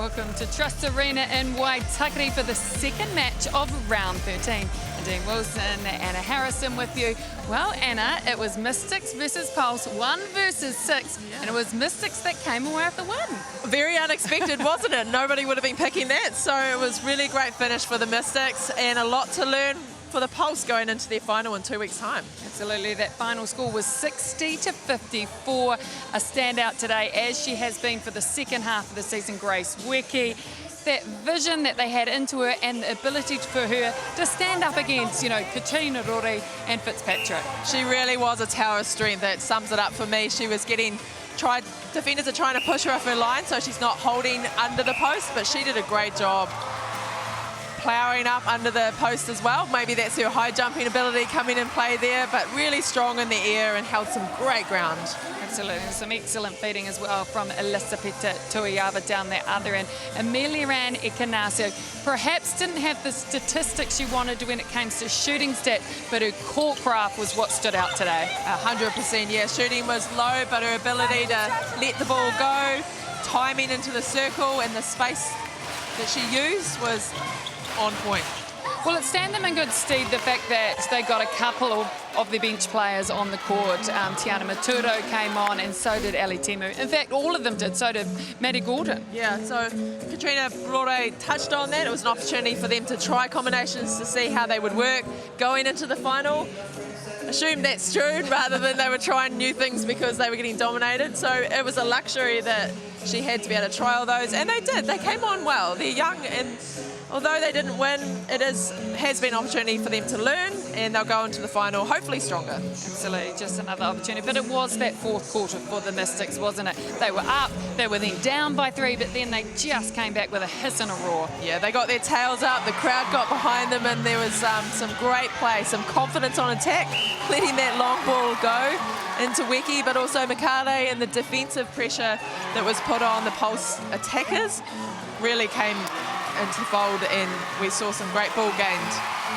Welcome to Trust Arena in Waitakere for the second match of round 13. Dean Wilson, Anna Harrison with you. Well, Anna, it was Mystics versus Pulse, 1 versus 6, and it was Mystics that came away with the win. Very unexpected, wasn't it? Nobody would have been picking that, so it was really great finish for the Mystics and a lot to learn for the Pulse going into their final in 2 weeks' time. Absolutely, that final score was 60-54. A standout today, as she has been for the second half of the season, Grace Weki. That vision that they had into her and the ability for her to stand up against, Katrina Rore and Fitzpatrick. She really was a tower of strength. That sums it up for me. She was defenders are trying to push her off her line, so she's not holding under the post, but she did a great job ploughing up under the post as well. Maybe that's her high jumping ability coming in play there, but really strong in the air and held some great ground. Absolutely, some excellent feeding as well from Elisabetta Tuiava down the other end. Amelia Ann Ekanasio perhaps didn't have the statistics she wanted when it came to shooting stats, but her court craft was what stood out today. 100%, yeah. Shooting was low, but her ability to let the ball go, timing into the circle and the space that she used was on point. Well, it stand them in good stead the fact that they got a couple of the bench players on the court. Tiana Maturo came on and so did Ali Timu. In fact, all of them did, so did Maddie Gordon. Yeah, so Katrina Rore touched on that. It was an opportunity for them to try combinations to see how they would work going into the final. Assume that's true rather than they were trying new things because they were getting dominated. So it was a luxury that she had to be able to try all those, and they did. They came on well. They're young, and although they didn't win, it has been an opportunity for them to learn, and they'll go into the final hopefully stronger. Absolutely, just another opportunity. But it was that fourth quarter for the Mystics, wasn't it? They were up, they were then down by 3, but then they just came back with a hiss and a roar. Yeah, they got their tails up, the crowd got behind them, and there was some great play, some confidence on attack, letting that long ball go into Weki, but also Makale, and the defensive pressure that was put on the Pulse attackers really came into fold, and we saw some great ball gained.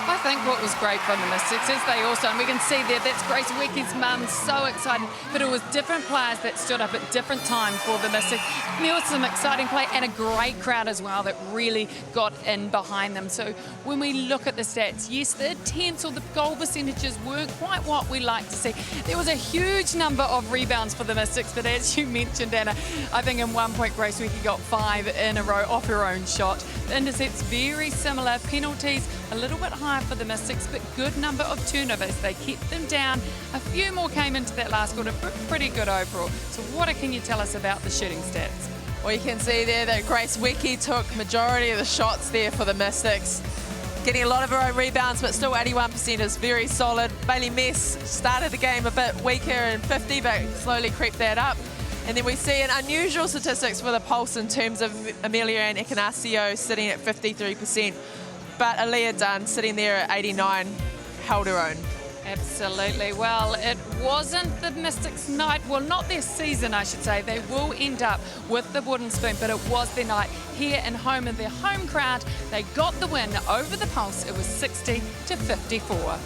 I think what was great from the Mystics is they also, and we can see there, that's Grace Weki's mum, so excited, but it was different players that stood up at different times for the Mystics. There was some exciting play and a great crowd as well that really got in behind them. So when we look at the stats, yes, the attempts or the goal percentages weren't quite what we like to see. There was a huge number of rebounds for the Mystics, but as you mentioned, Anna, I think in 1 point Grace Weki got 5 in a row off her own shot. The intercepts very similar, penalties a little bit higher for the Mystics, but good number of turnovers. They kept them down. A few more came into that last quarter, but pretty good overall. So what can you tell us about the shooting stats? Well, you can see there that Grace Weki took majority of the shots there for the Mystics, getting a lot of her own rebounds, but still 81% is very solid. Bailey Mess started the game a bit weaker in 50, but slowly crept that up. And then we see an unusual statistics for the Pulse in terms of Amelia Ann Ekanasio sitting at 53%, but Aaliyah Dunn sitting there at 89 held her own. Absolutely. Well, it wasn't the Mystics' night. Well, not their season, I should say. They will end up with the wooden spoon, but it was their night here in home in their home crowd. They got the win over the Pulse. It was 60-54.